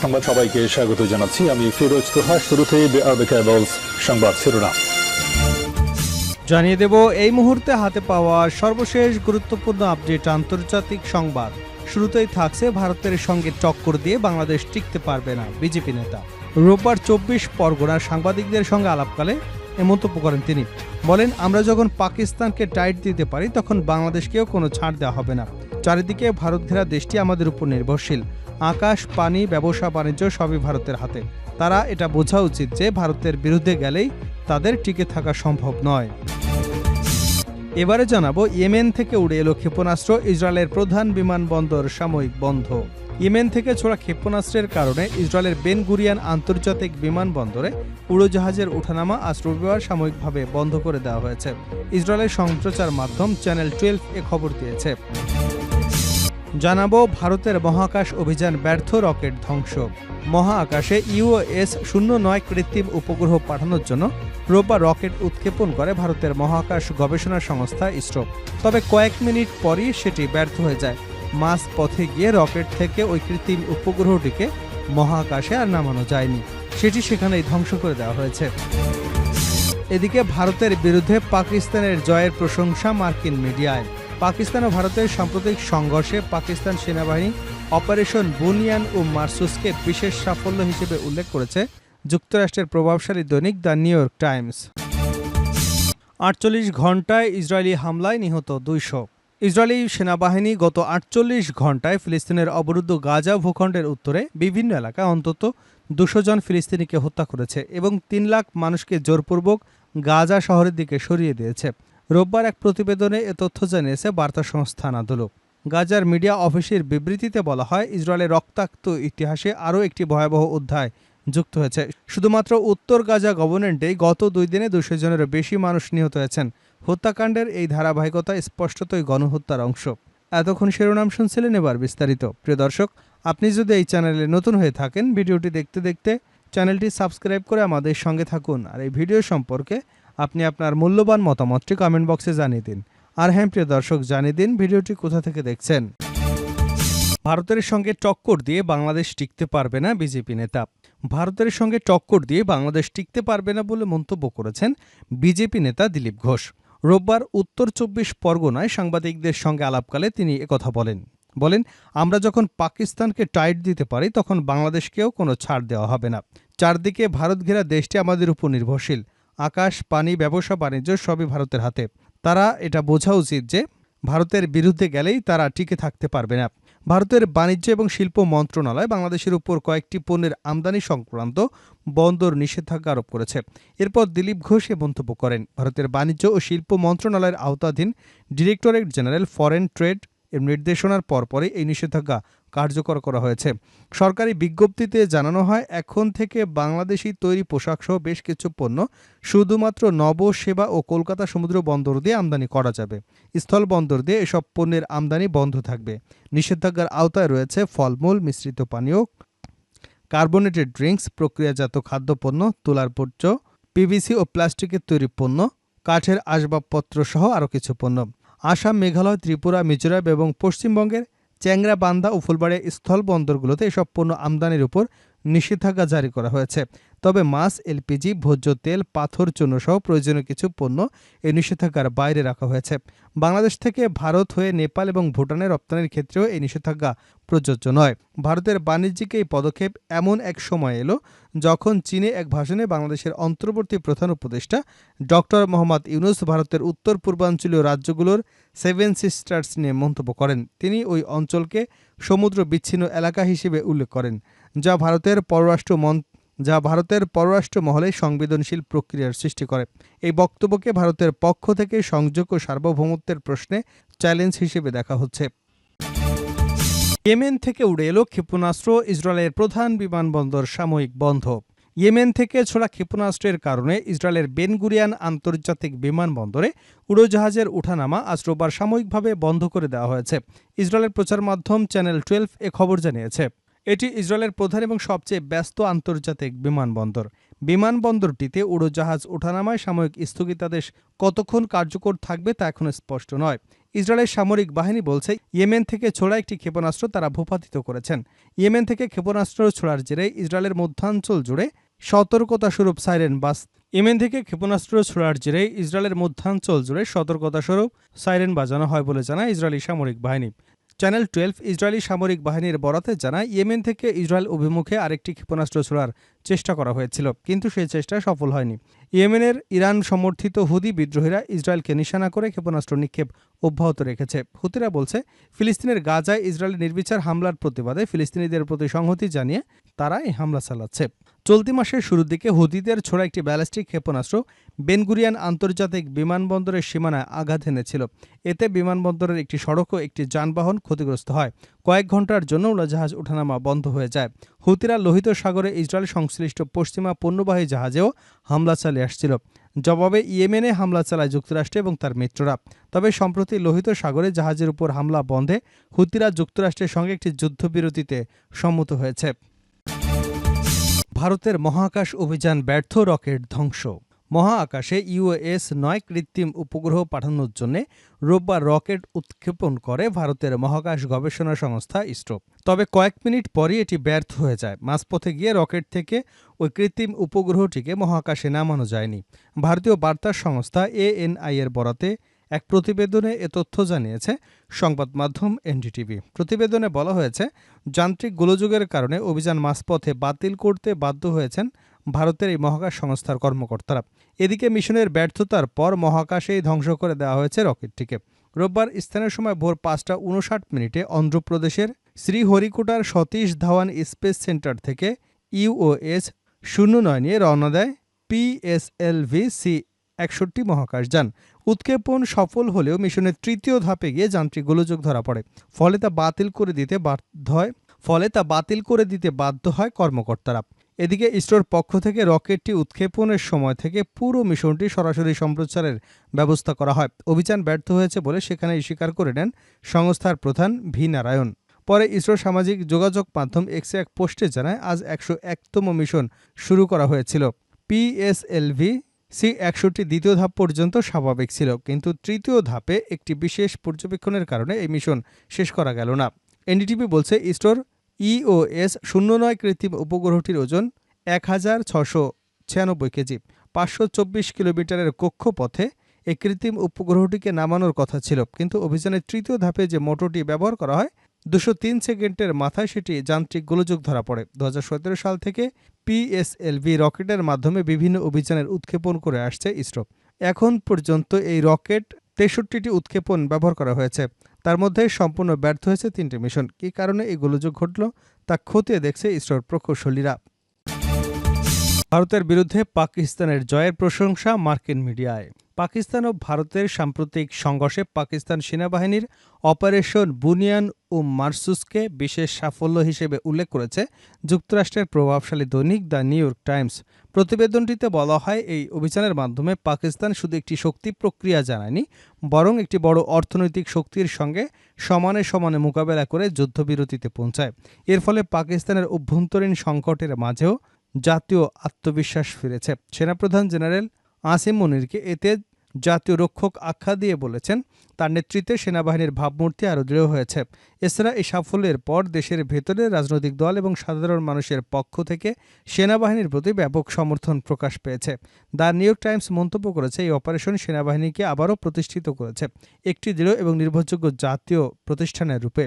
সংবাদ সবাইকে স্বাগত জানাচ্ছি। আমি ফিরোজ তোহা। শুরুতেই সংবাদ শিরোনাম জানিয়ে দেব এই মুহূর্তে হাতে পাওয়া সর্বশেষ গুরুত্বপূর্ণ আপডেট আন্তর্জাতিক সংবাদ। শুরুতেই থাকছে ভারতের সঙ্গে টক্কর দিয়ে বাংলাদেশ টিকতে পারবে না বিজেপি নেতা। রোববার 24 পরগনার সাংবাদিকদের সঙ্গে আলাপকালে এ মন্তব্য করেন তিনি। বলেন, আমরা যখন পাকিস্তানকে টাইট দিতে পারি তখন বাংলাদেশকেও কোনো ছাড় দেওয়া হবে না। চারিদিকে ভারত ঘেরা দেশটি আমাদের উপর নির্ভরশীল। আকাশ, পানি, ব্যবসা বাণিজ্য সবই ভারতের হাতে। তারা এটা বোঝা উচিত যে ভারতের বিরুদ্ধে গেলেই তাদের টিকে থাকা সম্ভব নয়। এবারে জানাবো, ইয়েমেন থেকে উড়ে এলো ক্ষেপণাস্ত্র, ইসরায়েলের প্রধান বিমানবন্দর সাময়িক বন্ধ। ইয়েমেন থেকে ছোড়া ক্ষেপণাস্ত্রের কারণে ইসরায়েলের বেন গুরিয়ান আন্তর্জাতিক বিমানবন্দরে উড়োজাহাজের ওঠানামা আজ রবিবার সাময়িকভাবে বন্ধ করে দেওয়া হয়েছে। ইসরায়েলের সম্প্রচার মাধ্যম চ্যানেল 12 এ খবর দিয়েছে। জানাবো, ভারতের মহাকাশ অভিযান ব্যর্থ, রকেট ধ্বংস। মহাকাশে ইউএস-09 কৃত্রিম উপগ্রহ পাঠানোর জন্য রোববার রকেট উৎক্ষেপণ করে ভারতের মহাকাশ গবেষণা সংস্থা ইসরো। তবে কয়েক মিনিট পরই সেটি ব্যর্থ হয়ে যায়। মাঝ পথে গিয়ে রকেট থেকে ওই কৃত্রিম উপগ্রহটিকে মহাকাশে আর নামানো যায়নি, সেটি সেখানেই ধ্বংস করে দেওয়া হয়েছে। এদিকে ভারতের বিরুদ্ধে পাকিস্তানের জয়ের প্রশংসা মার্কিন মিডিয়ায়। পাকিস্তান ও ভারতের সাম্প্রতিক সংঘর্ষে পাকিস্তান সেনাবাহিনী অপারেশন বুনিয়ান ও মারসুসকে বিশেষ সাফল্য হিসেবে উল্লেখ করেছে যুক্তরাষ্ট্রের প্রভাবশালী দৈনিক দ্য নিউ ইয়র্ক টাইমস। 48 ঘণ্টায় ইসরায়েলি হামলায় নিহত 200। ইসরায়েলি সেনাবাহিনী গত 48 ঘণ্টায় ফিলিস্তিনের অবরুদ্ধ গাজা ভূখণ্ডের উত্তরে বিভিন্ন এলাকায় অন্তত 200 জন ফিলিস্তিনিকে হত্যা করেছে এবং 3 লাখ মানুষকে জোরপূর্বক গাজা শহরের দিকে সরিয়ে দিয়েছে। রোববার এক প্রতিবেদনে এ তথ্য জানিয়েছে বার্তা সংস্থা আনাদোলু। গাজার মিডিয়া অফিসের বিবৃতিতে বলা হয়, ইসরায়েলের রক্তাক্ত ইতিহাসে আরও একটি ভয়াবহ অধ্যায় যুক্ত হয়েছে। শুধুমাত্র উত্তর গাজা গভর্নমেন্টেই গত 2 দিনে 200 জনেরও বেশি মানুষ নিহত হয়েছেন। হত্যাকাণ্ডের এই ধারাবাহিকতা স্পষ্টতই গণহত্যার অংশ। এতক্ষণ শিরোনাম শুনছিলেন, এবার বিস্তারিত। প্রিয় দর্শক, আপনি যদি এই চ্যানেলে নতুন হয়ে থাকেন, ভিডিওটি দেখতে দেখতে চ্যানেলটি সাবস্ক্রাইব করে আমাদের সঙ্গে থাকুন। আর এই ভিডিও সম্পর্কে আপনি আপনার মূল্যবান মতামতটি কমেন্ট বক্সে জানিয়ে দিন। আর হ্যাঁ প্রিয় দর্শক, জানিয়ে দিন ভিডিওটি কোথা থেকে দেখছেন। ভারতের সঙ্গে টক্কর দিয়ে বাংলাদেশ টিকতে পারবে না বিজেপি নেতা। ভারতের সঙ্গে টক্কর দিয়ে বাংলাদেশ টিকতে পারবে না বলে মন্তব্য করেছেন বিজেপি নেতা দিলীপ ঘোষ। রোববার উত্তর 24 পরগনায় সাংবাদিকদের সঙ্গে আলাপকালে তিনি একথা বলেন, আমরা যখন পাকিস্তানকে টাইট দিতে পারি তখন বাংলাদেশকেও কোনো ছাড় দেওয়া হবে না। চারদিকে ভারত ঘেরা দেশটি আমাদের উপর নির্ভরশীল। আকাশ, পানি, ব্যবসা বাণিজ্য সবই ভারতের হাতে। তারা এটা বোঝা উচিত যে ভারতের বিরুদ্ধে গেলেই তারা টিকে থাকতে পারবে না। ভারতের বাণিজ্য এবং শিল্প মন্ত্রণালয় বাংলাদেশের উপর কয়েকটি পণ্যের আমদানি সংক্রান্ত বন্দর নিষেধাজ্ঞা আরোপ করেছে। এরপর দিলীপ ঘোষ এ মন্তব্য করেন। ভারতের বাণিজ্য ও শিল্প মন্ত্রণালয়ের আওতাধীন ডিরেক্টরেট জেনারেল ফরেন ট্রেড এর নির্দেশনার পরপরই এই নিষেধাজ্ঞা কার্যকর করা হয়েছে। সরকারি বিজ্ঞপ্তিতে জানানো হয়, এখন থেকে বাংলাদেশি তৈরি পোশাকসহ বেশ কিছু পণ্য শুধুমাত্র নব, সেবা ও কলকাতা সমুদ্র বন্দর দিয়ে আমদানি করা যাবে। স্থল বন্দর দিয়ে এসব পণ্যের আমদানি বন্ধ থাকবে। নিষেধাজ্ঞার আওতায় রয়েছে ফলমূল, মিশ্রিত পানীয়, কার্বোনেটেড ড্রিঙ্কস, প্রক্রিয়াজাত খাদ্যপণ্য, তুলার বর্জ্য, পিভিসি ও প্লাস্টিকের তৈরি পণ্য, কাঠের আসবাবপত্র সহ আরও কিছু পণ্য। আসাম, মেঘালয়, ত্রিপুরা, মিজোরাম এবং পশ্চিমবঙ্গের চ্যাংরাবান্ধা ও ফুলবাড়িয়া স্থল বন্দরগুলোতে এসব পণ্য আমদানির উপর নিষেধাজ্ঞা জারি করা হয়েছে। তবে মাছ, এলপিজি, ভোজ্য তেল, পাথর চূর্ণ সহ প্রয়োজনীয় কিছু পণ্য এই নিষেধাজ্ঞার বাইরে রাখা হয়েছে। বাংলাদেশ থেকে ভারত হয়ে নেপাল এবং ভুটানে রপ্তানির ক্ষেত্রেও এই নিষেধাজ্ঞা প্রযোজ্য নয়। ভারতের বাণিজ্যিক এই পদক্ষেপ এমন এক সময় এলো যখন চীনে এক ভাষণে বাংলাদেশের অন্তর্বর্তী প্রধান উপদেষ্টা ডক্টর মোহাম্মদ ইউনুস ভারতের উত্তর পূর্বাঞ্চলীয় রাজ্যগুলোর 7 সিস্টার্স নিয়ে মন্তব্য করেন। তিনি ওই অঞ্চলকে সমুদ্র বিচ্ছিন্ন এলাকা হিসেবে উল্লেখ করেন, যা ভারতের পররাষ্ট্র মহলে সংবেদনশীল প্রক্রিয়ার সৃষ্টি করে। এই বক্তব্যকে ভারতের পক্ষ থেকে সংযোগ ও সার্বভৌমত্বের প্রশ্নে চ্যালেঞ্জ হিসেবে দেখা হচ্ছে। ইয়েমেন থেকে উড়ে এলো ক্ষেপণাস্ত্র, ইসরায়েলের প্রধান বিমানবন্দর সাময়িক বন্ধ। ইয়েমেন থেকে ছোড়া ক্ষেপণাস্ত্রের কারণে ইসরায়েলের বেন গুরিয়ান আন্তর্জাতিক বিমানবন্দরে উড়োজাহাজের ওঠানামা আজ রোববার সাময়িকভাবে বন্ধ করে দেওয়া হয়েছে। ইসরায়েলের প্রচার মাধ্যম চ্যানেল 12 এ খবর জানিয়েছে। এটি ইসরায়েলের প্রধান এবং সবচেয়ে ব্যস্ত আন্তর্জাতিক বিমানবন্দর। বিমানবন্দরটিতে উড়োজাহাজ ওঠানামায় সাময়িক স্থগিতাদেশ কতক্ষণ কার্যকর থাকবে তা এখনো স্পষ্ট নয়। ইসরায়েলের সামরিক বাহিনী বলছে ইয়েমেন থেকে ছোড়া একটি ক্ষেপণাস্ত্র তারা ভূপাতিত করেছেন। ইয়েমেন থেকে ক্ষেপণাস্ত্র ছোড়ার জেরে ইসরায়েলের মধ্যাঞ্চল জুড়ে সতর্কতাস্বরূপ সাইরেন বাজ ইয়েমেন থেকে ক্ষেপণাস্ত্র ছোড়ার জেরে ইসরায়েলের মধ্যাঞ্চল জুড়ে সতর্কতাস্বরূপ সাইরেন বাজানো হয় বলে জানায় ইসরায়েলি সামরিক বাহিনী। চ্যানেল 12 ইসরায়েলি সামরিক বাহিনীর বরাতে জানায় ইয়েমেন থেকে ইসরায়েল অভিমুখে আরেকটি ক্ষেপণাস্ত্র ছোড়ার চেষ্টা করা হয়েছিল, কিন্তু সেই চেষ্টা সফল হয়নি। ইয়েমেনের ইরান সমর্থিত হুদি বিদ্রোহীরা ইসরায়েলকে নিশানা করে ক্ষেপণাস্ত্র নিক্ষেপ অব্যাহত রেখেছে। হুতিরা বলছে ফিলিস্তিনের গাজায় ইসরায়েলের নির্বিচার হামলার প্রতিবাদে ফিলিস্তিনিদের প্রতি সংহতি জানিয়ে তারা এই হামলা চালাচ্ছে। চলতি মাসের শুরুর দিকে হুদিদের ছোড়া একটি ব্যালিস্টিক ক্ষেপণাস্ত্র বেনগুরিয়ান আন্তর্জাতিক বিমানবন্দরের সীমানায় আঘাত এনেছিল। এতে বিমানবন্দরের একটি সড়ক ও একটি যানবাহন ক্ষতিগ্রস্ত হয়। কয়েক ঘন্টার জন্য উড়োজাহাজ ওঠানামা বন্ধ হয়ে যায়। হুতিরা লোহিত সাগরে ইসরায়েল সংশ্লিষ্ট পশ্চিমা পণ্যবাহী জাহাজেও হামলা চালিয়ে আসছিল। জবাবে ইয়েমেনে হামলা চালায় যুক্তরাষ্ট্র এবং তার মিত্ররা। তবে সম্প্রতি লোহিত সাগরে জাহাজের উপর হামলা বন্ধে হুতিরা যুক্তরাষ্ট্রের সঙ্গে একটি যুদ্ধবিরতিতে সম্মত হয়েছে। ভারতের মহাকাশ অভিযান ব্যর্থ, রকেট ধ্বংস। মহাকাশে ইউএস-9 কৃত্রিম উপগ্রহ পাঠানোর জন্য রোববার রকেট উৎক্ষেপণ করে ভারতের মহাকাশ গবেষণা সংস্থা ইসরো। তবে কয়েক মিনিট পরই এটি ব্যর্থ হয়ে যায়। মাঝপথে গিয়ে রকেট থেকে ওই কৃত্রিম উপগ্রহটিকে মহাকাশে নামানো যায়নি। ভারতীয় বার্তা সংস্থা ANI এর বরাতে এক প্রতিবেদনে এ তথ্য জানিয়েছে সংবাদ মাধ্যম এনডিটিভি। প্রতিবেদনে বলা হয়েছে, যান্ত্রিক গোলযোগের কারণে অভিযান মাঝপথে বাতিল করতে বাধ্য হয়েছেন ভারতের এই মহাকাশ সংস্থার কর্মকর্তারা। এদিকে মিশনের ব্যর্থতার পর মহাকাশেই ধ্বংস করে দেওয়া হয়েছে রকেটটিকে। রোববার স্থানীয় সময় ভোর 5:59 অন্ধ্রপ্রদেশের শ্রীহরিকোটার সতীশ ধাওয়ান স্পেস সেন্টার থেকে UOS-09 নিয়ে রওনা দেয় PSLV-C-61 মহাকাশযান। উৎক্ষেপণ সফল হলেও মিশনের তৃতীয় ধাপে গিয়ে যান্ত্রিক গোলযোগ ধরা পড়ে। ফলে তা বাতিল করে দিতে বাধ্য হয় কর্মকর্তারা। এদিকে ইসরোর পক্ষ থেকে রকেটটি উৎক্ষেপণের সময় থেকে পুরো মিশনটি সরাসরি সম্প্রচারের ব্যবস্থা করা হয়। অভিযান ব্যর্থ হয়েছে বলে সেখানেই স্বীকার করে নেন সংস্থার প্রধান ভি নারায়ণ। পরে ইসরো সামাজিক যোগাযোগ মাধ্যম এক্সে এক পোস্টে জানায়, আজ 101তম মিশন শুরু করা হয়েছিল। PSLV-C-61 দ্বিতীয় ধাপ পর্যন্ত স্বাভাবিক ছিল, কিন্তু তৃতীয় ধাপে একটি বিশেষ পর্যবেক্ষণের কারণে এই মিশন শেষ করা গেল না। এনডিটিভি বলছে, ইসরোর EOS-09 কৃত্রিম উপগ্রহটির ওজন 1696 কেজি। 524 কিলোমিটারের কক্ষপথে এই কৃত্রিম উপগ্রহটিকে নামানোর কথা ছিল, কিন্তু অভিযানের তৃতীয় ধাপে যে মোটরটি ব্যবহার করা হয় 203 সেকেন্ডের মাথায় সেটি যান্ত্রিক গোলযোগ ধরা পড়ে। 2017 সাল থেকে PSLV রকেটের মাধ্যমে বিভিন্ন অভিযানের উৎক্ষেপণ করে আসছে ইসরো। এখন পর্যন্ত এই রকেট 63টি উৎক্ষেপণ ব্যবহার করা হয়েছে। তার মধ্যে সম্পূর্ণ ব্যর্থ হয়েছে 3টি মিশন। কী কারণে এই গোলযোগ ঘটল তা খতিয়ে দেখছে ইসরোর প্রকৌশলীরা। ভারতের বিরুদ্ধে পাকিস্তানের জয়ের প্রশংসা মার্কিন মিডিয়ায়। পাকিস্তান ও ভারতের সাম্প্রতিক সংঘর্ষে পাকিস্তান সেনাবাহিনীর অপারেশন বুনিয়ান ও মারসুসকে বিশেষ সাফল্য হিসেবে উল্লেখ করেছে যুক্তরাষ্ট্রের প্রভাবশালী দৈনিক দ্য নিউ ইয়র্ক টাইমস। প্রতিবেদনটিতে বলা হয়, এই অভিযানের মাধ্যমে পাকিস্তান শুধু একটি শক্তি প্রক্রিয়া জানায়নি, বরং একটি বড় অর্থনৈতিক শক্তির সঙ্গে সমানে সমানে মোকাবেলা করে যুদ্ধবিরতিতে পৌঁছায়। এর ফলে পাকিস্তানের অভ্যন্তরীণ সংকটের মাঝেও জাতীয় আত্মবিশ্বাস ফিরেছে। সেনাপ্রধান জেনারেল আসিম মনিরকে এতে জাতীয় রক্ষক আখ্যা দিয়ে বলেছেন, তার নেতৃত্বে সেনাবাহিনীর ভাবমূর্তি আরও দৃঢ় হয়েছে। এছাড়া এই সাফল্যের পর দেশের ভেতরে রাজনৈতিক দল এবং সাধারণ মানুষের পক্ষ থেকে সেনাবাহিনীর প্রতি ব্যাপক সমর্থন প্রকাশ পেয়েছে। দ্য নিউ ইয়র্ক টাইমস মন্তব্য করেছে, এই অপারেশন সেনাবাহিনীকে আবারও প্রতিষ্ঠিত করেছে একটি দৃঢ় এবং নির্ভরযোগ্য জাতীয় প্রতিষ্ঠানের রূপে।